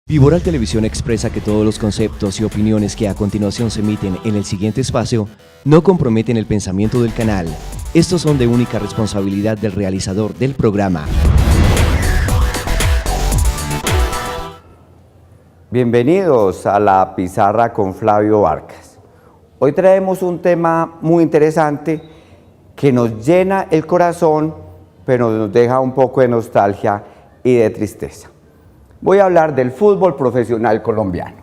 Viboral Televisión expresa que todos los conceptos y opiniones que a continuación se emiten en el siguiente espacio no comprometen el pensamiento del canal. Estos son de única responsabilidad del realizador del programa. Bienvenidos a La Pizarra con Flavio Vargas. Hoy traemos un tema muy interesante que nos llena el corazón, pero nos deja un poco de nostalgia y de tristeza. Voy a hablar del fútbol profesional colombiano.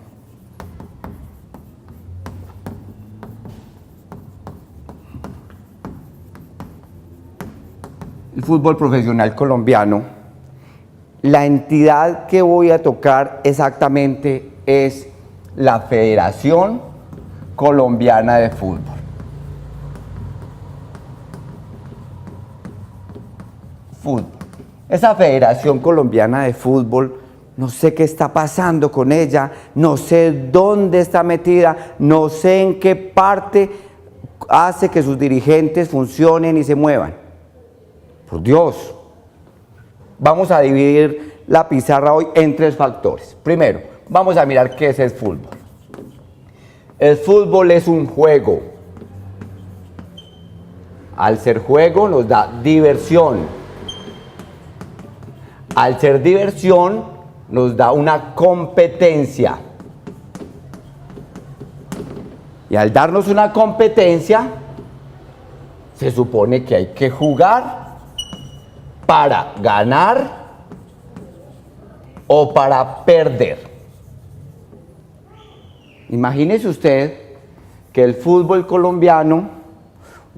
El fútbol profesional colombiano, la entidad que voy a tocar exactamente es la Federación Colombiana de Fútbol. Esa Federación Colombiana de Fútbol, no sé qué está pasando con ella, no sé dónde está metida, no sé en qué parte hace que sus dirigentes funcionen y se muevan. Por Dios, vamos a dividir la pizarra hoy en tres factores. Primero, vamos a mirar qué es el fútbol. El fútbol es un juego. Al ser juego nos da diversión. Al ser diversión nos da una competencia. Y al darnos una competencia, se supone que hay que jugar para ganar o para perder. Imagínese usted que el fútbol colombiano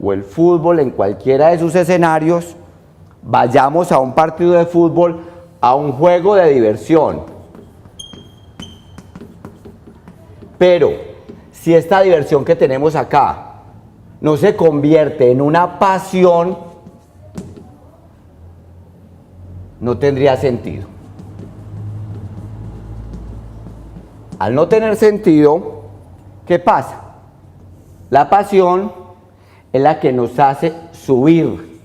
o el fútbol en cualquiera de sus escenarios, vayamos a un partido de fútbol, a un juego de diversión. Pero si esta diversión que tenemos acá no se convierte en una pasión, no tendría sentido. Al no tener sentido, ¿qué pasa? La pasión es la que nos hace subir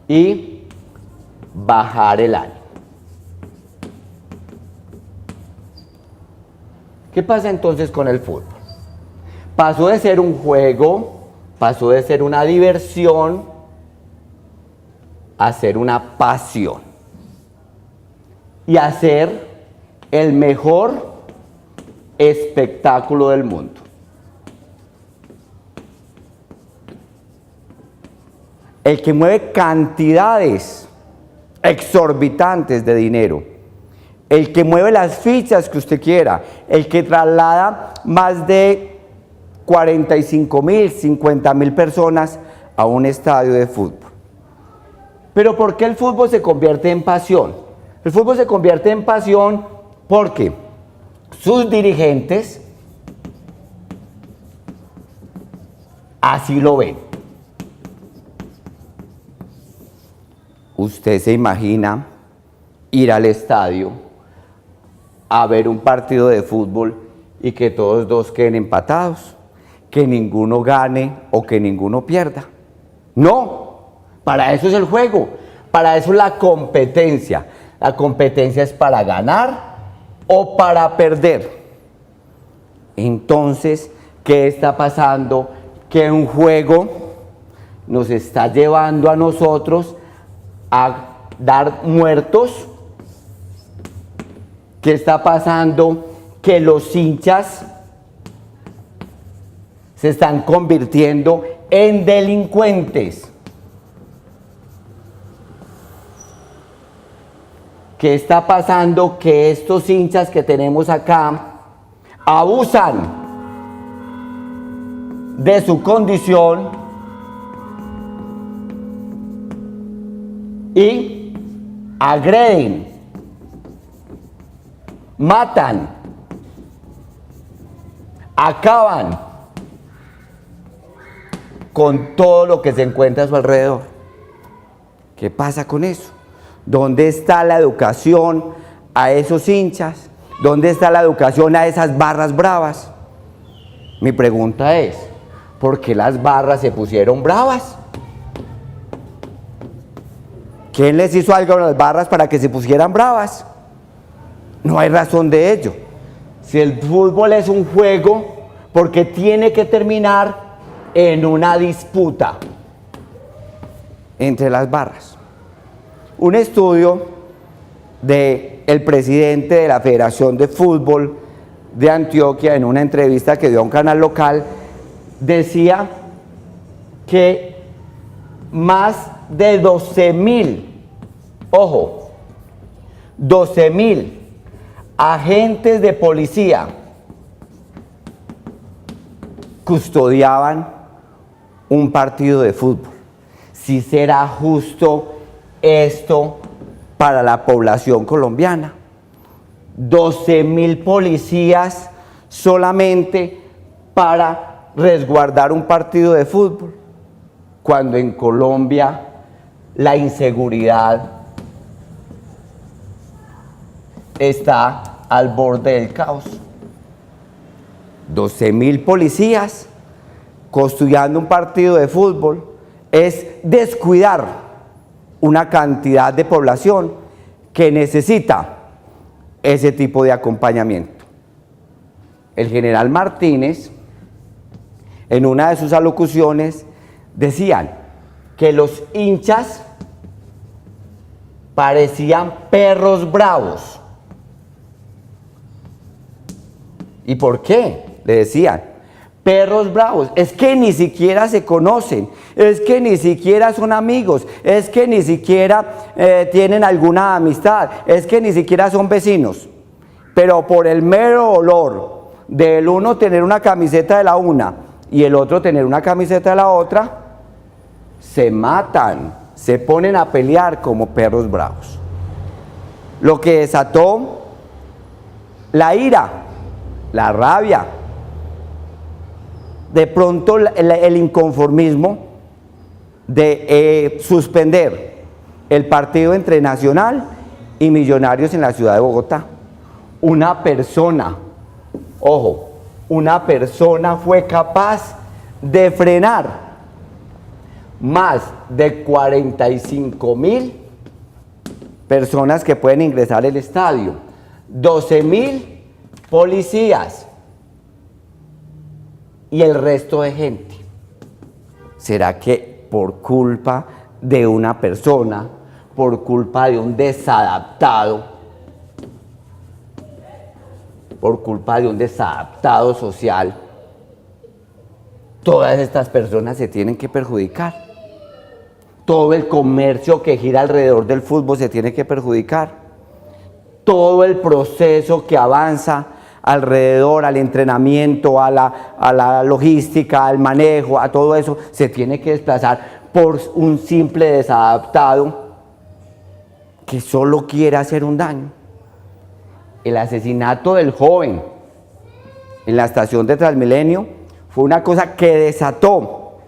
y bajar el ánimo. ¿Qué pasa entonces con el fútbol? Pasó de ser un juego, pasó de ser una diversión, a ser una pasión. Y a ser el mejor espectáculo del mundo. El que mueve cantidades exorbitantes de dinero, el que mueve las fichas que usted quiera, el que traslada más de 45.000, 50.000 personas a un estadio de fútbol. Pero ¿por qué el fútbol se convierte en pasión? El fútbol se convierte en pasión porque sus dirigentes así lo ven. ¿Usted se imagina ir al estadio a ver un partido de fútbol y que todos dos queden empatados? Que ninguno gane o que ninguno pierda. No, para eso es el juego, para eso es la competencia. La competencia es para ganar o para perder. Entonces, ¿qué está pasando? Que un juego nos está llevando a nosotros a dar muertos. ¿Qué está pasando? Que los hinchas se están convirtiendo en delincuentes. ¿Qué está pasando? Que estos hinchas que tenemos acá abusan de su condición y agreden, matan, acaban con todo lo que se encuentra a su alrededor. ¿Qué pasa con eso? ¿Dónde está la educación a esos hinchas? ¿Dónde está la educación a esas barras bravas? Mi pregunta es, ¿por qué las barras se pusieron bravas? ¿Quién les hizo algo a las barras para que se pusieran bravas? No hay razón de ello. Si el fútbol es un juego, porque tiene que terminar en una disputa entre las barras. Un estudio del presidente de la Federación de Fútbol de Antioquia, en una entrevista que dio a un canal local, decía que más de 12.000, ojo, 12.000 agentes de policía custodiaban un partido de fútbol. ¿Sí será justo esto para la población colombiana? 12.000 policías solamente para resguardar un partido de fútbol, cuando en Colombia la inseguridad está al borde del caos. 12.000 policías custodiando un partido de fútbol es descuidar una cantidad de población que necesita ese tipo de acompañamiento. El general Martínez, en una de sus alocuciones, decían que los hinchas parecían perros bravos. ¿Y por qué? Le decían, perros bravos, es que ni siquiera se conocen, es que ni siquiera son amigos, es que ni siquiera tienen alguna amistad, es que ni siquiera son vecinos, pero por el mero olor del uno tener una camiseta de la una y el otro tener una camiseta de la otra, se matan, se ponen a pelear como perros bravos. Lo que desató la ira, la rabia, de pronto el inconformismo de suspender el partido entre Nacional y Millonarios en la ciudad de Bogotá. Una persona, ojo, una persona fue capaz de frenar más de 45.000 personas que pueden ingresar al estadio, 12.000 policías y el resto de gente. ¿Será que por culpa de una persona, por culpa de un desadaptado, por culpa de un desadaptado social, todas estas personas se tienen que perjudicar? Todo el comercio que gira alrededor del fútbol se tiene que perjudicar. Todo el proceso que avanza alrededor, al entrenamiento, a la logística, al manejo, a todo eso, se tiene que desplazar por un simple desadaptado que solo quiere hacer un daño. El asesinato del joven en la estación de Transmilenio fue una cosa que desató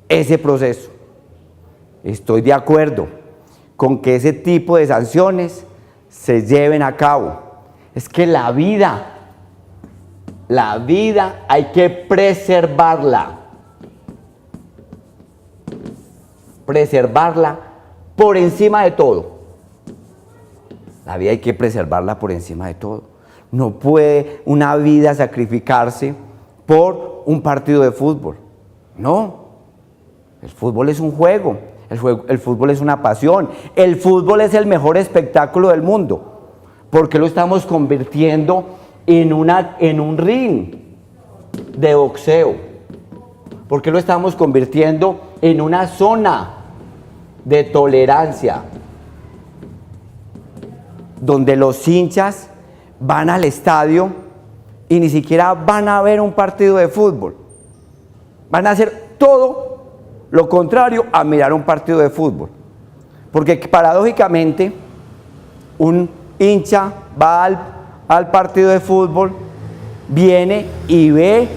ese proceso. Estoy de acuerdo con que ese tipo de sanciones se lleven a cabo. Es que la vida hay que preservarla por encima de todo. La vida hay que preservarla por encima de todo. No puede una vida sacrificarse por un partido de fútbol. No, el fútbol es un juego, el fútbol es una pasión, el fútbol es el mejor espectáculo del mundo. ¿Por qué lo estamos convirtiendo en un ring de boxeo? ¿Por qué lo estamos convirtiendo en una zona de tolerancia donde los hinchas van al estadio y ni siquiera van a ver un partido de fútbol? Van a hacer todo lo contrario a mirar un partido de fútbol. Porque paradójicamente un hincha va al partido de fútbol, viene y ve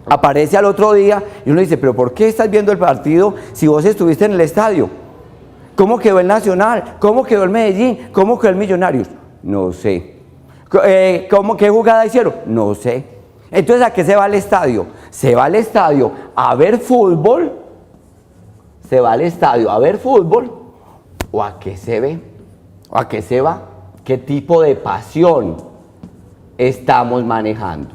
aparece al otro día y uno dice, pero ¿por qué estás viendo el partido si vos estuviste en el estadio? ¿Cómo quedó el Nacional? ¿Cómo quedó el Medellín? ¿Cómo quedó el Millonarios? No sé. ¿Qué jugada hicieron? No sé. Entonces, ¿a qué se va al estadio? ¿Se va al estadio a ver fútbol? ¿Se va al estadio a ver fútbol? ¿O a qué se ve? ¿O a qué se va? qué tipo de pasión estamos manejando.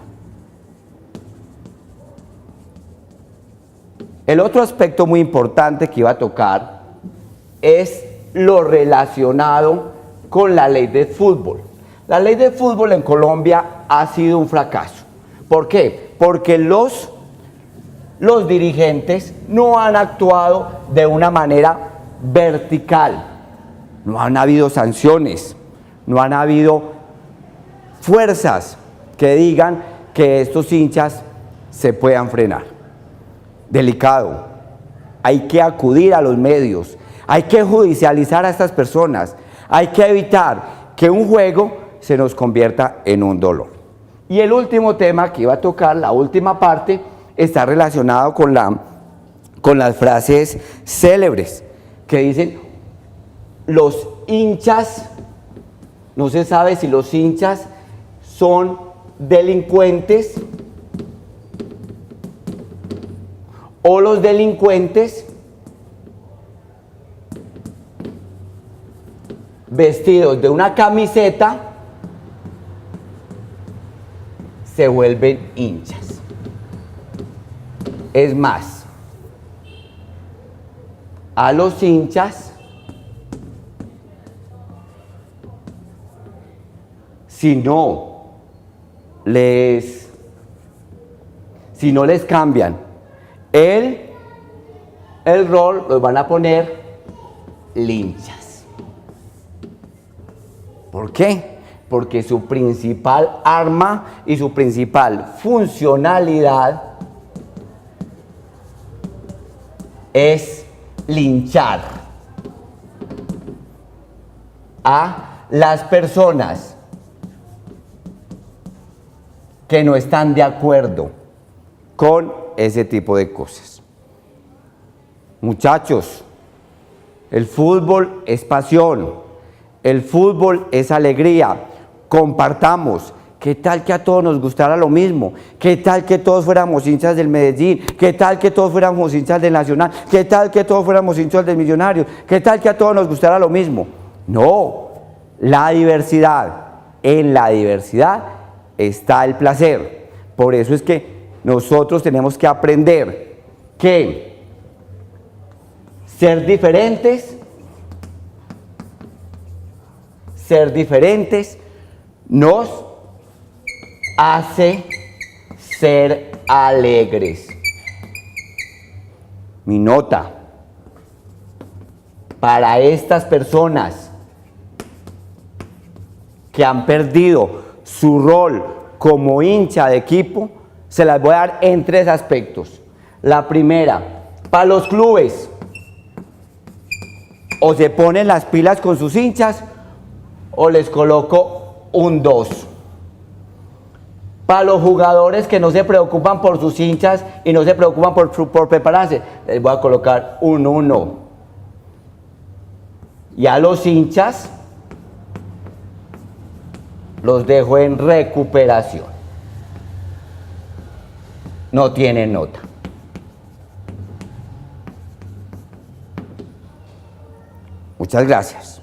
El otro aspecto muy importante que iba a tocar es lo relacionado con la ley de fútbol. La ley de fútbol en Colombia ha sido un fracaso. ¿Por qué? Porque los dirigentes no han actuado de una manera vertical. No han habido sanciones, no han habido fuerzas que digan que estos hinchas se puedan frenar. Delicado. Hay que acudir a los medios, hay que judicializar a estas personas, hay que evitar que un juego se nos convierta en un dolor. Y el último tema que iba a tocar, la última parte, está relacionado con las frases célebres que dicen los hinchas, no se sabe si los hinchas son delincuentes o los delincuentes vestidos de una camiseta se vuelven hinchas. Es más, a los hinchas, si no les cambian el rol, los van a poner linchas. ¿Por qué? Porque su principal arma y su principal funcionalidad es linchar a las personas que no están de acuerdo con ese tipo de cosas. Muchachos, el fútbol es pasión, el fútbol es alegría. Compartamos. ¿Qué tal que a todos nos gustara lo mismo? ¿Qué tal que todos fuéramos hinchas del Medellín? ¿Qué tal que todos fuéramos hinchas del Nacional? ¿Qué tal que todos fuéramos hinchas del Millonarios? ¿Qué tal que a todos nos gustara lo mismo? No, la diversidad. En la diversidad está el placer. Por eso es que nosotros tenemos que aprender que ser diferentes nos hace ser alegres. Mi nota para estas personas que han perdido su rol como hincha de equipo, se las voy a dar en 3 aspectos. La primera, para los clubes, o se ponen las pilas con sus hinchas o les coloco un 2. Para los jugadores que no se preocupan por sus hinchas y no se preocupan por prepararse, les voy a colocar un 1. Y a los hinchas los dejo en recuperación. No tienen nota. Muchas gracias.